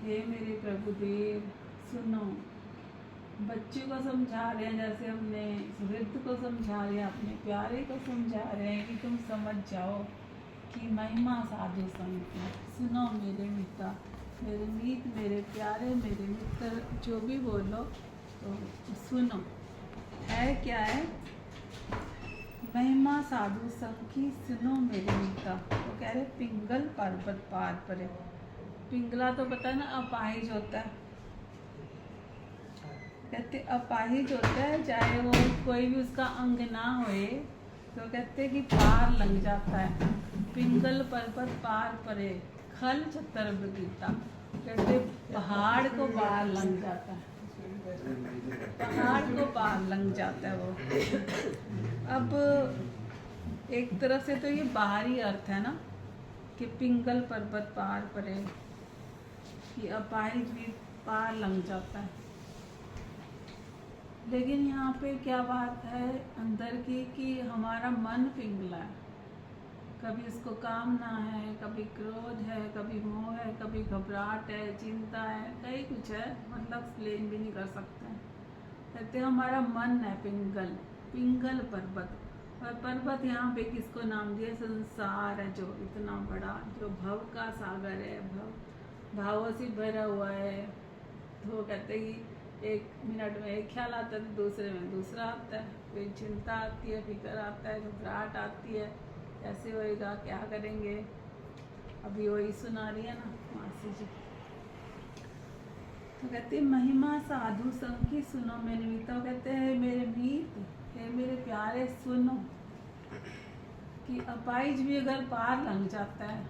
हे मेरे प्रभुदेव सुनो। बच्चे को समझा रहे हैं, जैसे हमने वृद्ध को समझा रहे हैं, अपने प्यारे को समझा रहे हैं कि तुम समझ जाओ कि महिमा साधु संग की। सुनो मेरे मित्र, मेरे मीत, मेरे प्यारे, मेरे मित्र, जो भी बोलो तो सुनो। है क्या है? महिमा साधु संग की सुनो मेरे मित्र। वो कह रहे पिंगल पर्वत पार परे। पिंगला तो पता है ना, अपाहिज होता है। कहते अपाहिज होता है, चाहे वो कोई भी उसका अंग ना होए तो कहते कि पार लग जाता है। पिंगल पर्वत पार परे खल चतुर्भ गीता। कहते पहाड़ को पार लग जाता है, पहाड़ को पार लग जाता है वो। अब एक तरफ से तो ये बाहरी अर्थ है ना कि पिंगल पर्वत पार परे, कि अपाहिज भी पार लग जाता है। लेकिन यहाँ पे क्या बात है अंदर की कि हमारा मन पिंगला है। कभी उसको कामना है, कभी क्रोध है, कभी मोह है, कभी घबराहट है, चिंता है, कई कुछ है, मतलब एक्सप्लेन भी नहीं कर सकते हैं। कहते हमारा मन है पिंगल, पिंगल पर्वत। और पर्वत यहाँ पे किसको नाम दिया? संसार है जो इतना बड़ा, जो भव का सागर है, भावों से भरा हुआ है। तो कहते कि एक मिनट में एक ख्याल आता है तो दूसरे में दूसरा आता है। कोई चिंता आती है, फिक्र आता है, घबराहट आती है, कैसे होएगा, क्या करेंगे। अभी वही सुना रही है ना मासी जी। तो कहते महिमा साधु संग की सुनो मेरे मित्र। कहते हैं मेरे मीत, हे मेरे प्यारे सुनो कि अपाइज भी अगर पार लग जाता है।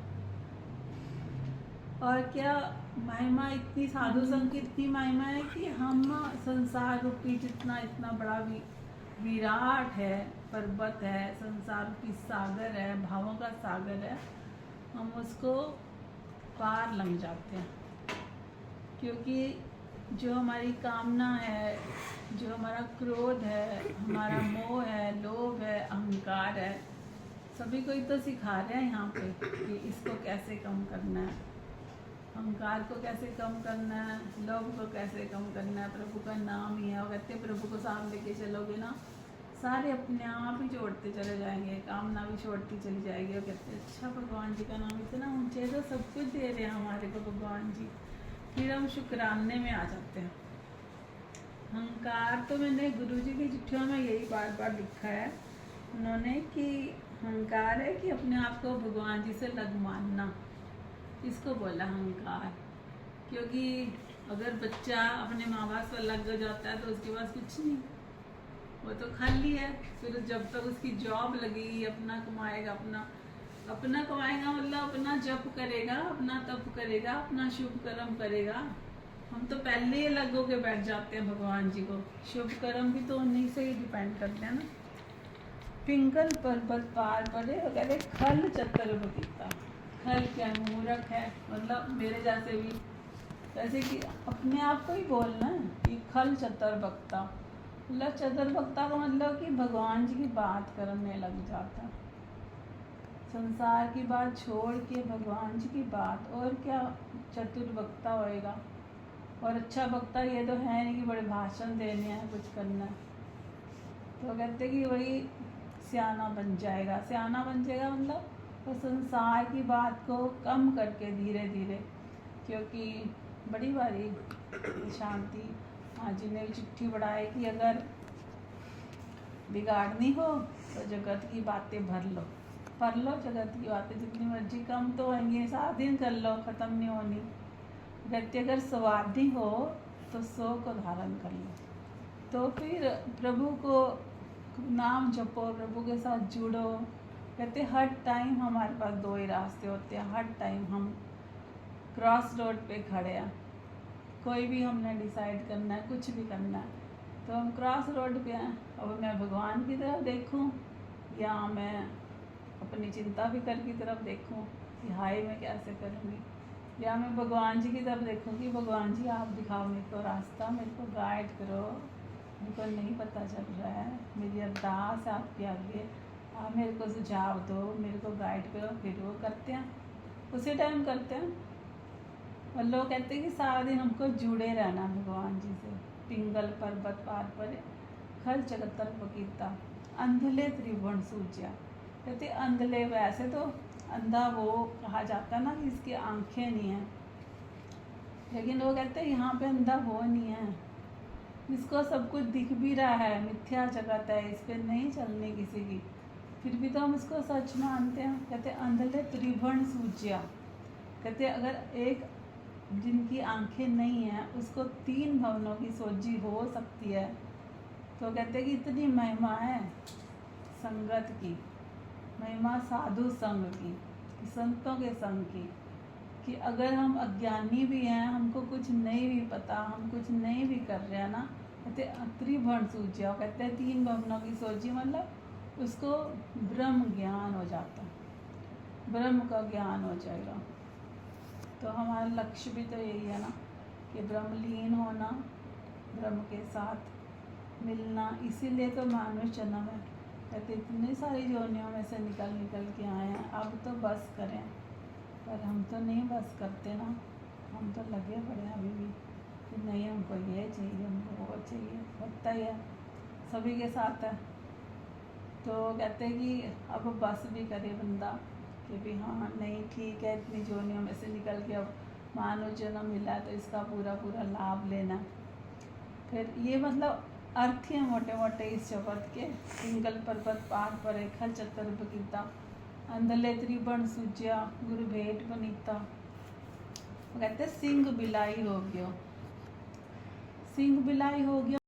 और क्या महिमा, इतनी साधु संग की इतनी महिमा है कि हम संसार रूपी जितना इतना बड़ा विराट है, पर्वत है, संसार रूपी सागर है, भावों का सागर है, हम उसको पार लग जाते हैं। क्योंकि जो हमारी कामना है, जो हमारा क्रोध है, हमारा मोह है, लोभ है, अहंकार है, सभी को ही तो सिखा रहे हैं यहाँ पे कि इसको कैसे कम करना है, अहंकार को कैसे कम करना है, लोभ को कैसे कम करना है। प्रभु का नाम ही है। वो कहते हैं प्रभु को साथ लेके चलोगे ना, सारे अपने आप ही छोड़ते चले जाएंगे, कामना भी छोड़ती चली जाएगी। वो कहते हैं अच्छा भगवान जी का नाम इतना ऊंचे, तो सब कुछ दे रहे हैं हमारे को भगवान जी। फिर हम शुक्राने में आ जाते हैं। अहंकार तो मैंने गुरु जी की चिट्ठियों में यही बार बार लिखा है उन्होंने कि अहंकार है कि अपने आप को भगवान जी से लग मानना, इसको बोला अहंकार। क्योंकि अगर बच्चा अपने माँ बाप से अलग हो जाता है तो उसके पास कुछ नहीं, वो तो खाली है। फिर जब तक उसकी जॉब लगेगी, अपना कमाएगा, अपना कमाएगा मतलब अपना जप करेगा, अपना तप करेगा, अपना शुभ कर्म करेगा। हम तो पहले ही अलग होके बैठ जाते हैं भगवान जी को। शुभ कर्म भी तो उन्हीं से ही डिपेंड करते हैं ना। पिंगल पर्वत पार परे वगैरह खल चतुर्भ गीता। खल क्या मूर्ख है, मतलब मेरे जैसे भी, जैसे कि अपने आप को ही बोलना है कि खल चतुर्भक्ता। मतलब चतुर्भक्ता का मतलब कि भगवान जी की बात करने लग जाता, संसार की बात छोड़ के भगवान जी की बात। और क्या चतुर्भक्ता होएगा। और अच्छा वक्ता ये तो है नहीं कि बड़े भाषण देने हैं, कुछ करना है। तो कहते कि वही सियाना बन जाएगा। सियाना बन जाएगा मतलब तो संसार की बात को कम करके धीरे धीरे। क्योंकि बड़ी बारी शांति माँ जी ने चिट्ठी बढ़ाई कि अगर बिगाड़नी हो तो जगत की बातें भर लो, पढ़ लो जगत की बातें, जितनी मर्जी कम तो होंगी, 7 दिन कर लो, ख़त्म नहीं होनी। व्यक्ति अगर स्वार्थी हो तो 100 को धारण कर लो। तो फिर प्रभु को नाम जपो, प्रभु के साथ जुड़ो। कहते हर टाइम हमारे पास 2 ही रास्ते होते हैं। हर टाइम हम क्रॉस रोड पे खड़े हैं, कोई भी हमने डिसाइड करना है, कुछ भी करना है तो हम क्रॉस रोड पे हैं। अब मैं भगवान की तरफ देखूं या मैं अपनी चिंता फिकर की तरफ देखूं कि हाय मैं कैसे करूँगी, या मैं भगवान जी की तरफ देखूं कि भगवान जी आप दिखाओ मेरे को रास्ता, मेरे को गाइड करो, मेरे को नहीं पता चल रहा है, मेरी अरदास है आपके आगे, आप मेरे को सुझाव दो, मेरे को गाइड करो। फिर वो करते हैं, उसी टाइम करते हैं। और लोग कहते हैं कि सारा दिन हमको जुड़े रहना भगवान जी से। पिंगल पर्वत पार परे खल जगत पकीता अंधले त्रिभुवन सूझा। कहते अंधले, वैसे तो अंधा वो कहा जाता ना कि इसकी आंखें नहीं हैं, लेकिन वो कहते हैं यहाँ पे अंधा वो नहीं है, इसको सब कुछ दिख भी रहा है, मिथ्या जगत है, इस पर नहीं चलनी किसी की, फिर भी तो हम इसको सच मानते हैं। कहते अंधले त्रिभुवन सूझा। कहते अगर एक जिनकी आंखें नहीं हैं उसको 3 भवनों की सोझी हो सकती है, तो कहते कि इतनी महिमा है संगत की, महिमा साधु संग की, संतों के संग की, कि अगर हम अज्ञानी भी हैं, हमको कुछ नहीं भी पता, हम कुछ नहीं भी कर रहे हैं ना, कहते त्रिभुवन सूझा। कहते हैं 3 भवनों की सोझी, मतलब उसको ब्रह्म ज्ञान हो जाता, ब्रह्म का ज्ञान हो जाएगा। तो हमारा लक्ष्य भी तो यही है ना कि ब्रह्मलीन होना, ब्रह्म के साथ मिलना, इसीलिए तो मानुष जन्म है। कहते इतनी सारी योनियों में से निकल के आए हैं, अब तो बस करें, पर हम तो नहीं बस करते ना, हम तो लगे पड़े हैं अभी भी कि नहीं हमको ये चाहिए, हमको वो चाहिए, होता ही है, सभी के साथ है। तो कहते हैं कि अब बस भी करे बंदा कि भी हाँ नहीं ठीक है, इतनी जोनियों में से निकल के अब मानव जन्म मिला है तो इसका पूरा लाभ लेना। फिर ये मतलब अर्थ है मोटे मोटे इस शब्द के। पिंगल पर्वत पार परे खल चतर बकीता अंधले त्रिभुवन सूझा गुरु भेंट बनीता। कहते सिंह बिलाई हो गयो, सिंह बिलाई हो गया।